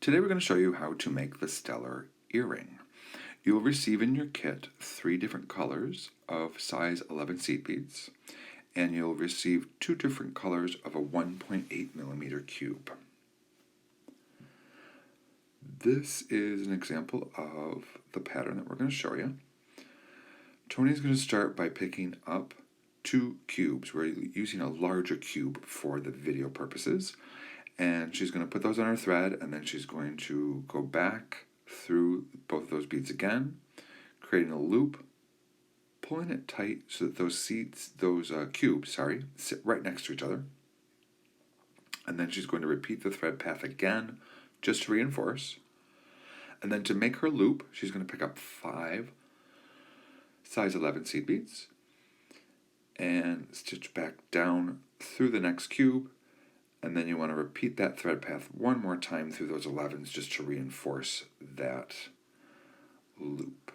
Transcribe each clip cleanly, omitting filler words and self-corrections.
Today we're going to show you how to make the stellar earring. You'll receive in your kit 3 different colors of size 11 seed beads, and you'll receive 2 different colors of a 1.8 millimeter cube. This is an example of the pattern that we're going to show you. Tony's going to start by picking up 2 cubes. We're using a larger cube for the video purposes. And she's going to put those on her thread, and then she's going to go back through both of those beads again, creating a loop, pulling it tight so that those cubes, sit right next to each other. And then she's going to repeat the thread path again, just to reinforce. And then to make her loop, she's going to pick up 5 size 11 seed beads and stitch back down through the next cube. And then you want to repeat that thread path one more time through those 11s just to reinforce that loop.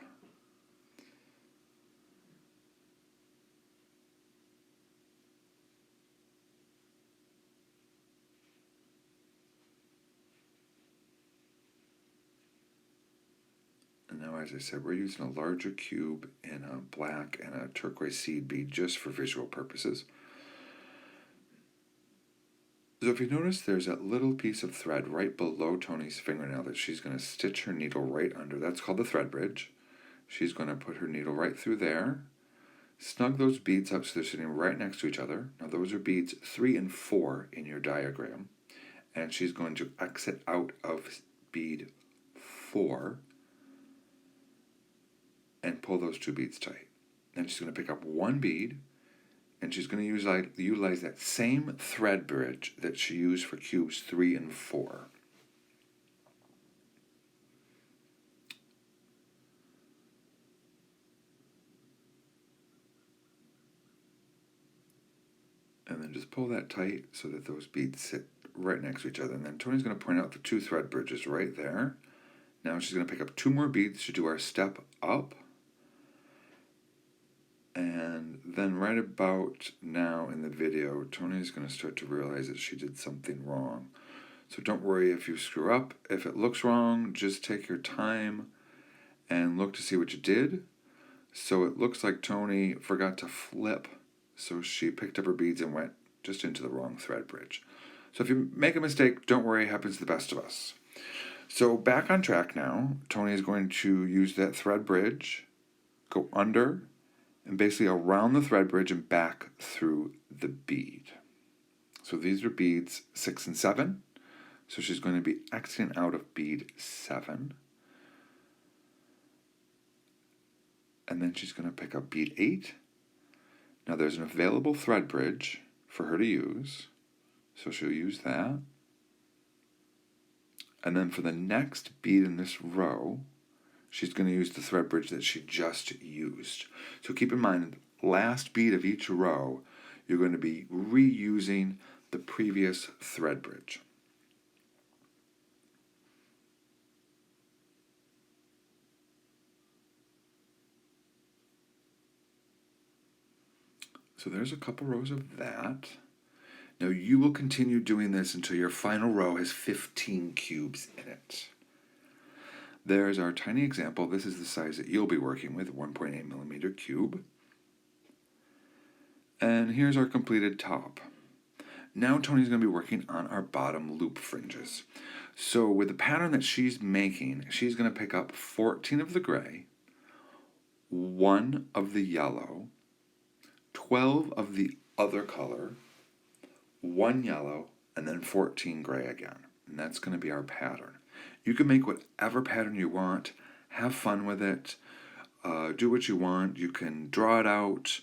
And now, as I said, we're using a larger cube in a black and a turquoise seed bead just for visual purposes. So if you notice, there's that little piece of thread right below Tony's fingernail that she's going to stitch her needle right under. That's called the thread bridge. She's going to put her needle right through there, snug those beads up so they're sitting right next to each other. Now those are beads 3 and 4 in your diagram. And she's going to exit out of bead 4 and pull those 2 beads tight. Then she's going to pick up 1 bead, and she's going to utilize that same thread bridge that she used for cubes 3 and 4. And then just pull that tight so that those beads sit right next to each other. And then Tony's going to point out the 2 thread bridges right there. Now she's going to pick up 2 more beads to do our step up. And then right about now in the video, Tony's going to start to realize that she did something wrong. So don't worry if you screw up. If it looks wrong, just take your time and look to see what you did. So it looks like Tony forgot to flip. So she picked up her beads and went just into the wrong thread bridge. So if you make a mistake, don't worry, it happens to the best of us. So back on track now, Tony is going to use that thread bridge, go under, and basically around the thread bridge and back through the bead. So these are beads 6 and 7. So she's going to be exiting out of bead 7. And then she's going to pick up bead 8. Now there's an available thread bridge for her to use. So she'll use that. And then for the next bead in this row, she's going to use the thread bridge that she just used. So keep in mind, last bead of each row, you're going to be reusing the previous thread bridge. So there's a couple rows of that. Now you will continue doing this until your final row has 15 cubes in it. There's our tiny example. This is the size that you'll be working with, 1.8 millimeter cube. And here's our completed top. Now Tony's going to be working on our bottom loop fringes. So with the pattern that she's making, she's going to pick up 14 of the gray, 1 of the yellow, 12 of the other color, 1 yellow, and then 14 gray again. And that's going to be our pattern. You can make whatever pattern you want, have fun with it, do what you want. You can draw it out,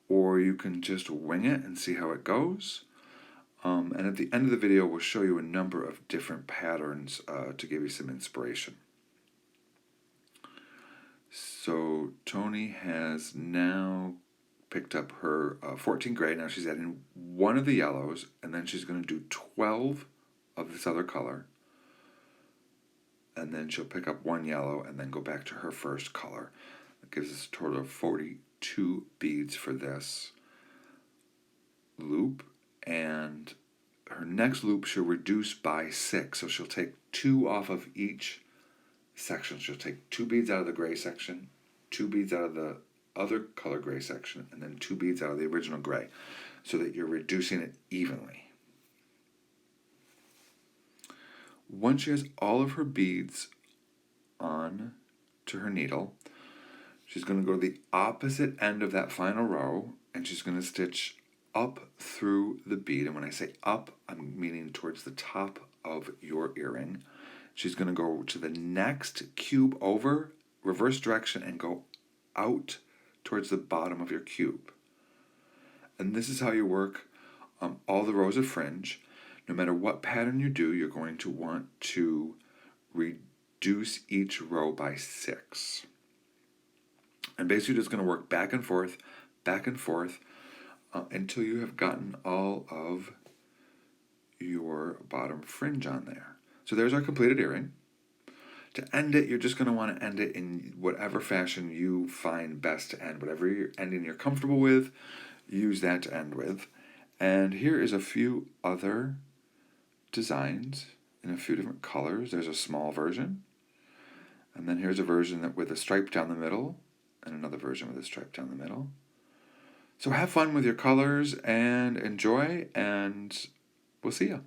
or you can just wing it and see how it goes. And at the end of the video, we'll show you a number of different patterns to give you some inspiration. So Tony has now picked up her 14 gray. Now she's adding 1 of the yellows, and then she's going to do 12 of this other color. And then she'll pick up 1 yellow and then go back to her first color. That gives us a total of 42 beads for this loop. And her next loop she'll reduce by 6. So she'll take 2 off of each section. She'll take 2 beads out of the gray section, 2 beads out of the other color gray section, and then 2 beads out of the original gray, so that you're reducing it evenly. Once she has all of her beads on to her needle, she's going to go to the opposite end of that final row, and she's going to stitch up through the bead. And when I say up, I'm meaning towards the top of your earring. She's going to go to the next cube over, reverse direction, and go out towards the bottom of your cube. And this is how you work all the rows of fringe. No matter what pattern you do, you're going to want to reduce each row by 6. And basically just going to work back and forth, until you have gotten all of your bottom fringe on there. So there's our completed earring. To end it, you're just going to want to end it in whatever fashion you find best to end. Whatever ending you're comfortable with, use that to end with. And here is a few other designs in a few different colors. There's a small version. And then here's a version with a stripe down the middle, and another version with a stripe down the middle. So have fun with your colors and enjoy, and we'll see you.